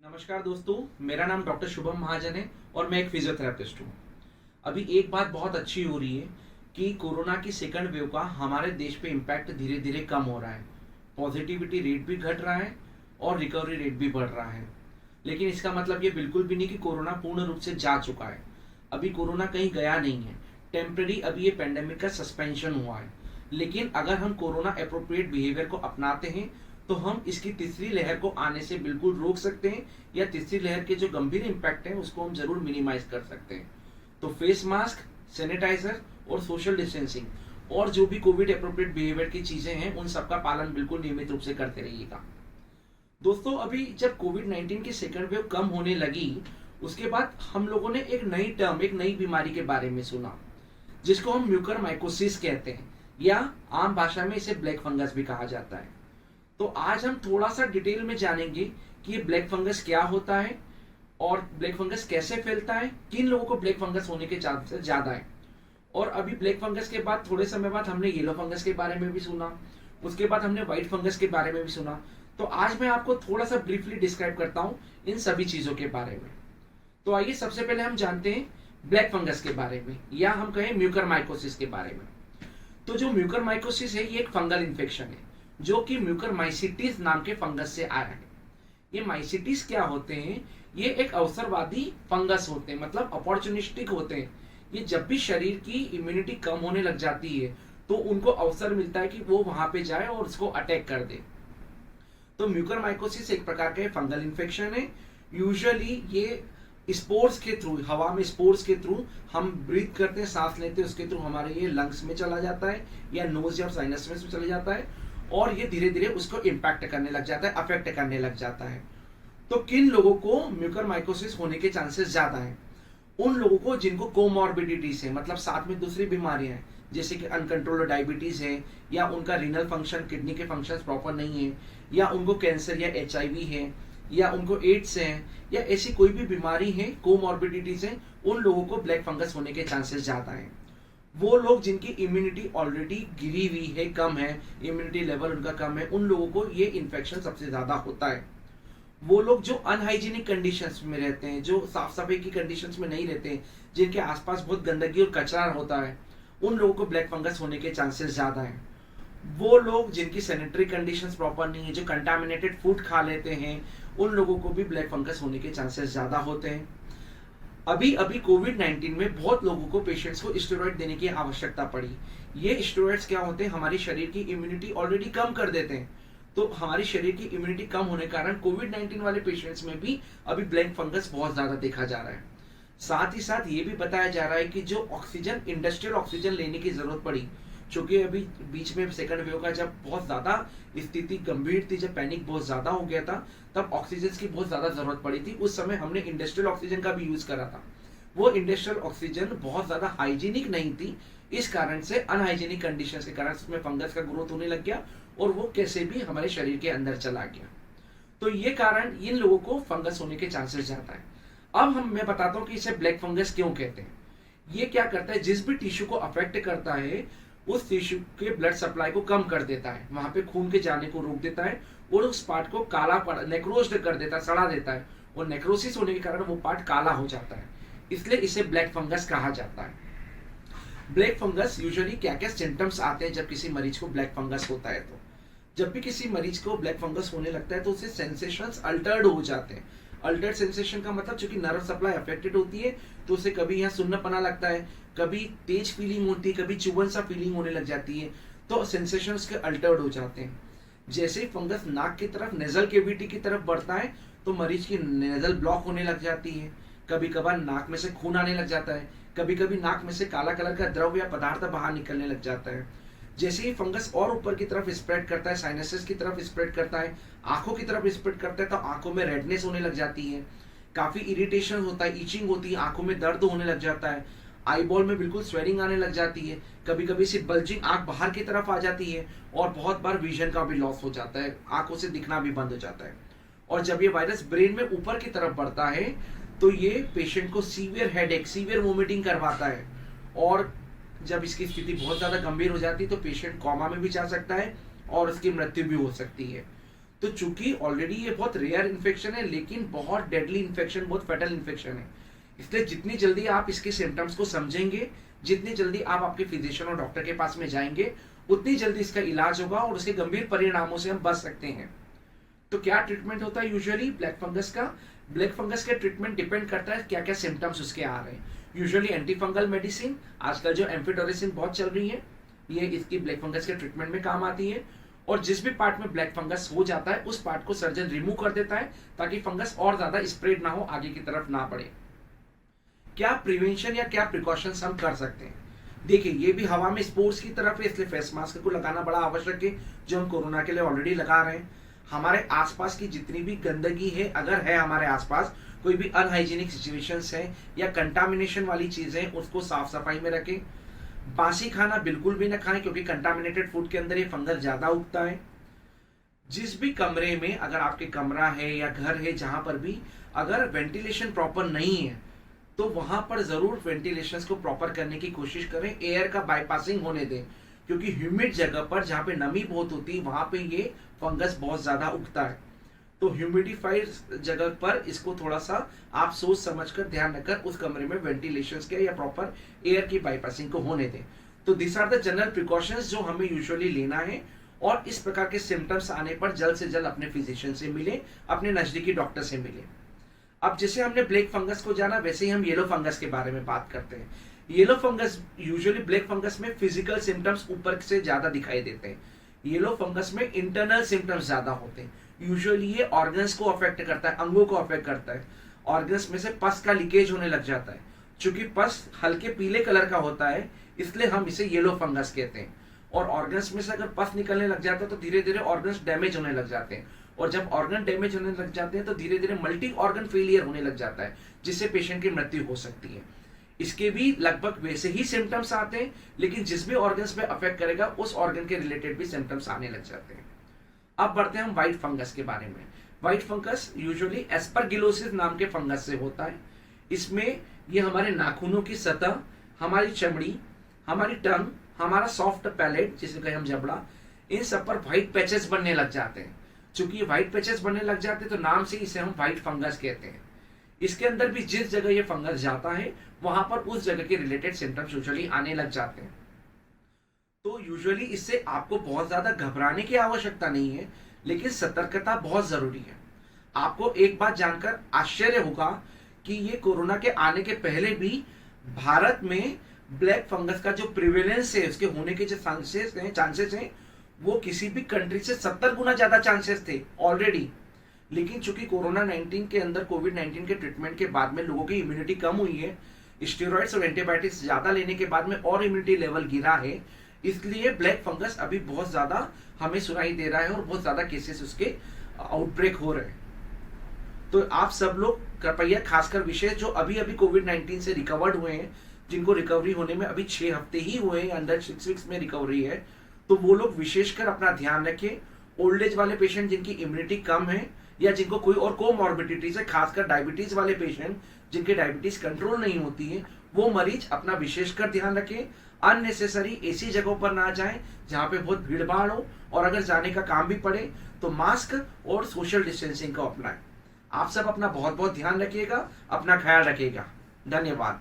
नमस्कार दोस्तों, मेरा नाम डॉक्टर शुभम महाजन है और मैं एक फिजियोथेरेपिस्ट हूँ। अभी एक बात बहुत अच्छी हो रही है कि कोरोना की सेकंड वेव का हमारे देश पे इम्पैक्ट धीरे धीरे कम हो रहा है। पॉजिटिविटी रेट भी घट रहा है और रिकवरी रेट भी बढ़ रहा है। लेकिन इसका मतलब ये बिल्कुल भी नहीं कि कोरोना पूर्ण रूप से जा चुका है। अभी कोरोना कहीं गया नहीं है। टेम्पररी अभी ये पेंडेमिक का सस्पेंशन हुआ है। लेकिन अगर हम कोरोना अप्रोप्रिएट बिहेवियर को अपनाते हैं तो हम इसकी तीसरी लहर को आने से बिल्कुल रोक सकते हैं, या तीसरी लहर के जो गंभीर इम्पैक्ट है उसको हम जरूर मिनिमाइज कर सकते हैं। तो फेस मास्क, सैनिटाइजर और सोशल डिस्टेंसिंग और जो भी कोविड अप्रोप्रिएट बिहेवियर की चीजें हैं उन सबका पालन बिल्कुल नियमित रूप से करते रहिएगा। दोस्तों, अभी जब कोविड-19 की सेकंड वेव कम होने लगी उसके बाद हम लोगों ने एक नई टर्म, एक नई बीमारी के बारे में सुना जिसको हम म्यूकरमाइकोसिस कहते हैं, या आम भाषा में इसे ब्लैक फंगस भी कहा जाता है। तो आज हम थोड़ा सा डिटेल में जानेंगे कि ये ब्लैक फंगस क्या होता है और ब्लैक फंगस कैसे फैलता है, किन लोगों को ब्लैक फंगस होने के चांसेस ज्यादा है। और अभी ब्लैक फंगस के बाद थोड़े समय बाद हमने येलो फंगस के बारे में भी सुना, उसके बाद हमने व्हाइट फंगस के बारे में भी सुना। तो आज मैं आपको थोड़ा सा ब्रीफली डिस्क्राइब करता हूँ इन सभी चीजों के बारे में। तो आइए सबसे पहले हम जानते हैं ब्लैक फंगस के बारे में, या हम कहें म्यूकरमाइकोसिस के बारे में। तो जो म्यूकरमाइकोसिस है ये एक फंगल इन्फेक्शन है जो कि म्यूकरमाइसिटिस नाम के फंगस से आया है। ये माइसिटिस क्या होते हैं? ये एक अवसरवादी फंगस होते हैं, मतलब अपॉर्चुनिस्टिक होते हैं। ये जब भी शरीर की इम्यूनिटी कम होने लग जाती है तो उनको अवसर मिलता है कि वो वहां पे जाए और उसको अटैक कर दे। तो म्यूकरमाइकोसिस एक प्रकार का फंगल इन्फेक्शन है। यूजुअली ये स्पोर्स के थ्रू, हवा में स्पोर्स के थ्रू हम ब्रीथ करते हैं, सांस लेते हैं, उसके थ्रू हमारे ये लंग्स में चला जाता है या नोज या साइनस में चला जाता है और ये धीरे धीरे उसको इम्पैक्ट करने लग जाता है, अफेक्ट करने लग जाता है। तो किन लोगों को म्यूकरमाइकोसिस होने के चांसेस ज्यादा हैं? उन लोगों को जिनको कोमॉर्बिडिटीज है, मतलब साथ में दूसरी बीमारियां हैं, जैसे कि अनकंट्रोल्ड डायबिटीज है, या उनका रीनल फंक्शन, किडनी के फंक्शंस प्रॉपर नहीं है, या उनको कैंसर या HIV है, या उनको एड्स है, या ऐसी कोई भी बीमारी है, कोमॉर्बिडिटीज है, उन लोगों को ब्लैक फंगस होने के चांसेस ज्यादा हैं। वो लोग जिनकी इम्यूनिटी ऑलरेडी गिरी हुई है, कम है, इम्यूनिटी लेवल उनका कम है, उन लोगों को ये इन्फेक्शन सबसे ज्यादा होता है। वो लोग जो अनहाइजीनिक कंडीशंस में रहते हैं, जो साफ सफाई की कंडीशंस में नहीं रहते हैं, जिनके आसपास बहुत गंदगी और कचरा होता है, उन लोगों को ब्लैक फंगस होने के चांसेस ज्यादा हैं। वो लोग जिनकी सैनिटरी कंडीशंस प्रॉपर नहीं है, जो कंटामिनेटेड फूड खा लेते हैं, उन लोगों को भी ब्लैक फंगस होने के चांसेस ज्यादा होते हैं। अभी अभी कोविड-19 में बहुत लोगों को, पेशेंट्स को स्टेरॉइड देने की आवश्यकता पड़ी। ये स्टेरॉइड्स क्या होते हैं? हमारी शरीर की इम्यूनिटी ऑलरेडी कम कर देते हैं। तो हमारी शरीर की इम्यूनिटी कम होने के कारण कोविड-19 वाले पेशेंट्स में भी अभी ब्लैक फंगस बहुत ज्यादा देखा जा रहा है। साथ ही साथ ये भी बताया जा रहा है कि जो ऑक्सीजन, इंडस्ट्रियल ऑक्सीजन लेने की जरूरत पड़ी, क्योंकि अभी बीच में सेकंड वेव का जब बहुत ज्यादा स्थिति गंभीर थी, जब पैनिक बहुत ज्यादा हो गया था, तब ऑक्सीजन की बहुत ज्यादा जरूरत पड़ी थी। उस समय हमने इंडस्ट्रियल ऑक्सीजन का भी यूज करा था। वो इंडस्ट्रियल ऑक्सीजन बहुत ज्यादा हाइजीनिक नहीं थी, इस कारण से अनहाइजीनिक कंडीशंस के कारण उसमें फंगस का ग्रोथ होने लग गया और वो कैसे भी हमारे शरीर के अंदर चला गया। तो ये कारण इन लोगों को फंगस होने के चांसेस ज्यादा है। अब मैं बताता हूँ कि इसे ब्लैक फंगस क्यों कहते हैं। ये क्या करता है? जिस भी टिश्यू को अफेक्ट करता है उस टिश्यू के ब्लड सप्लाई को कम कर देता है, वहां पे खून के जाने को रोक देता है और उस पार्ट को काला पड़, नेक्रोस्ड कर देता है, सड़ा देता है, और नेक्रोसिस होने के कारण वो पार्ट काला हो जाता है। इसलिए इसे ब्लैक फंगस कहा जाता है। ब्लैक फंगस यूजुअली क्या क्या सिम्टम्स आते हैं जब किसी मरीज को ब्लैक फंगस होता है? तो जब भी किसी मरीज को ब्लैक फंगस होने लगता है तो उसे सेंसेशंस अल्टर्ड हो जाते हैं। अल्टर्ड सेंसेशन का मतलब, चूंकि नर्व सप्लाई अफेक्टेड होती है तो उसे कभी यहाँ सुन्नपना लगता है, कभी तेज फीलिंग होती है, कभी चुभन सा फीलिंग होने लग जाती है। तो सेंसेशंस के अल्टर्ड हो जाते हैं। जैसे ही फंगस नाक की तरफ, नेजल कैविटी की तरफ बढ़ता है तो मरीज की नेजल ब्लॉक होने लग जाती है। कभी कभार नाक में से खून आने लग जाता है, कभी कभी नाक में से काला कलर का द्रव या पदार्थ बाहर निकलने लग जाता है। जैसे ही फंगस और ऊपर की तरफ स्प्रेड करता है, साइनसेस की तरफ स्प्रेड करता है, आंखों की तरफ स्प्रेड करता है, तो आंखों में रेडनेस होने लग जाती है, काफी इरिटेशन होता है, इचिंग होती है, आंखों में दर्द होने लग जाता है, आईबॉल में बिल्कुल स्वेलिंग आने लग जाती है, कभी कभी सिर्फ बल्जिंग, आंख बाहर की तरफ आ जाती है, और बहुत बार विजन का भी लॉस हो जाता है, आंखों से दिखना भी बंद हो जाता है। और जब ये वायरस ब्रेन में ऊपर की तरफ बढ़ता है तो ये पेशेंट को सीवियर हेडेक, सीवियर वोमिटिंग करवाता है, और जब इसकी स्थिति बहुत ज्यादा गंभीर हो जाती है तो पेशेंट कोमा में भी जा सकता है और उसकी मृत्यु भी हो सकती है। तो चूंकि ऑलरेडी ये बहुत रेयर इन्फेक्शन है, लेकिन बहुत डेडली इन्फेक्शन, बहुत फेटल इन्फेक्शन है, इसलिए जितनी जल्दी आप इसके सिम्टम्स को समझेंगे, जितनी जल्दी आप आपके फिजिशियन और डॉक्टर के पास में जाएंगे, उतनी जल्दी इसका इलाज होगा और उसके गंभीर परिणामों से हम बच सकते हैं। तो क्या ट्रीटमेंट होता है यूजुअली ब्लैक फंगस का? ब्लैक फंगस का ट्रीटमेंट डिपेंड करता है क्या क्या सिम्टम्स उसके आ रहे हैं। यूजुअली एंटी फंगल मेडिसिन, आजकल जो एम्फिटोरिसिन बहुत चल रही है, ये इसकी ब्लैक फंगस के ट्रीटमेंट में काम आती है। और जिस भी पार्ट में ब्लैक फंगस हो जाता है उस पार्ट को सर्जन रिमूव कर देता है ताकि फंगस और ज्यादा स्प्रेड ना हो, आगे की तरफ ना बढ़े। क्या प्रिवेंशन या क्या प्रिकॉशंस हम कर सकते हैं? देखिए, ये भी हवा में स्पोर्ट्स की तरफ है, इसलिए फेस मास्क को लगाना बड़ा आवश्यक है, जो हम कोरोना के लिए ऑलरेडी लगा रहे हैं। हमारे आसपास की जितनी भी गंदगी है, अगर है हमारे आसपास कोई भी अनहाइजीनिक सिचुएशंस है या कंटामिनेशन वाली चीजें, उसको साफ सफाई में रखें। बासी खाना बिल्कुल भी ना खाएं, क्योंकि कंटामिनेटेड फूड के अंदर ये फंगस ज्यादा उगता है। जिस भी कमरे में, अगर आपके कमरा है या घर है, जहां पर भी अगर वेंटिलेशन प्रॉपर नहीं है, तो वहां पर जरूर वेंटिलेशन को प्रॉपर करने की कोशिश करें, एयर का बाईपासिंग होने दें, क्योंकि ह्यूमिड जगह पर जहां पे नमी बहुत होती है वहां पे ये फंगस बहुत ज्यादा उगता है। तो ह्यूमिडिफाइड जगह पर इसको थोड़ा सा आप सोच समझकर, ध्यान रखकर उस कमरे में वेंटिलेशन के या प्रॉपर एयर की बाईपासिंग को होने दें। तो this are the general precautions जो हमें यूजुअली लेना है। और इस प्रकार के सिम्टम्स आने पर जल्द से जल्द अपने फिजिशियन से मिले, अपने नजदीकी डॉक्टर से मिले। अब जैसे हमने ब्लैक फंगस को जाना, वैसे ही हम येलो फंगस के बारे में बात करते हैं। Yellow fungus, usually black fungus में फिजिकल सिम्टम्स ऊपर से ज्यादा दिखाई देते हैं। येलो फंगस में इंटरनल सिम्टम्स ज्यादा होते हैं। यूजुअली ये ऑर्गन्स को अफेक्ट करता है, अंगों को अफेक्ट करता है। ऑर्गन्स में से पस का लीकेज होने लग जाता है। चूंकि पस हल्के पीले कलर का होता है, इसलिए हम इसे येलो फंगस कहते हैं। और ऑर्गन्स में से अगर पस निकलने लग जाता है तो धीरे धीरे ऑर्गन्स डैमेज होने लग जाते हैं। और जब ऑर्गन डैमेज होने लग जाते हैं तो धीरे धीरे मल्टी ऑर्गन फेलियर होने लग जाता है, जिससे पेशेंट की मृत्यु हो सकती है। इसके भी लगभग वैसे ही सिम्टम्स आते हैं, लेकिन जिस भी ऑर्गन्स पे अफेक्ट करेगा उस ऑर्गन के रिलेटेड भी सिम्टम्स आने लग जाते हैं। अब बढ़ते हैं हम व्हाइट फंगस के बारे में। व्हाइट फंगस यूजुअली एस्परगिलोसिस नाम के फंगस से होता है। इसमें ये हमारे नाखूनों की सतह, हमारी चमड़ी, हमारी टंग, हमारा सॉफ्ट पैलेट जिसे कहें हम जबड़ा, इन सब पर व्हाइट पैचेस बनने लग जाते हैं। चूंकि ये व्हाइट पैचेस बनने लग जाते हैं तो नाम से इसे हम व्हाइट फंगस कहते हैं। इसके अंदर भी जिस जगह ये फंगस जाता है वहां पर उस जगह के रिलेटेड सिम्टम्स यूजुअली आने लग जाते हैं। तो यूजुअली इससे आपको बहुत ज्यादा घबराने की आवश्यकता नहीं है, लेकिन सतर्कता बहुत जरूरी है। आपको एक बात जानकर आश्चर्य होगा कि ये कोरोना के आने के पहले भी भारत में ब्लैक फंगस का जो प्रिवेलेंस है, उसके होने के जो चांसेस हैं वो किसी भी कंट्री से 70 गुना ज्यादा चांसेस थे ऑलरेडी। लेकिन चूंकि कोरोना 19 के अंदर, कोविड 19 के ट्रीटमेंट के बाद में लोगों की इम्यूनिटी कम हुई है, स्टेरॉइड्स और एंटीबायोटिक्स ज्यादा लेने के बाद में और इम्यूनिटी लेवल गिरा है, इसलिए ब्लैक फंगस अभी बहुत ज्यादा हमें सुनाई दे रहा है और बहुत ज्यादा केसेस उसके आउटब्रेक हो रहे हैं। तो आप सब लोग कृपया, खासकर विशेष जो अभी अभी कोविड 19 से रिकवर्ड हुए हैं, जिनको रिकवरी होने में अभी 6 हफ्ते ही हुए हैं, अंडर 6 वीक्स में रिकवरी है, तो वो लोग विशेषकर अपना ध्यान रखें। ओल्ड एज वाले पेशेंट जिनकी इम्यूनिटी कम है या जिनको कोई और कोमॉर्बिडिटीज है, खासकर डायबिटीज वाले पेशेंट जिनके डायबिटीज कंट्रोल नहीं होती है, वो मरीज अपना विशेषकर ध्यान रखें। अननेसेसरी ऐसी जगहों पर ना जाएं जहां पे बहुत भीड़ भाड़ हो, और अगर जाने का काम भी पड़े तो मास्क और सोशल डिस्टेंसिंग को अपनाएं। आप सब अपना बहुत बहुत ध्यान रखिएगा, अपना ख्याल रखिएगा। धन्यवाद।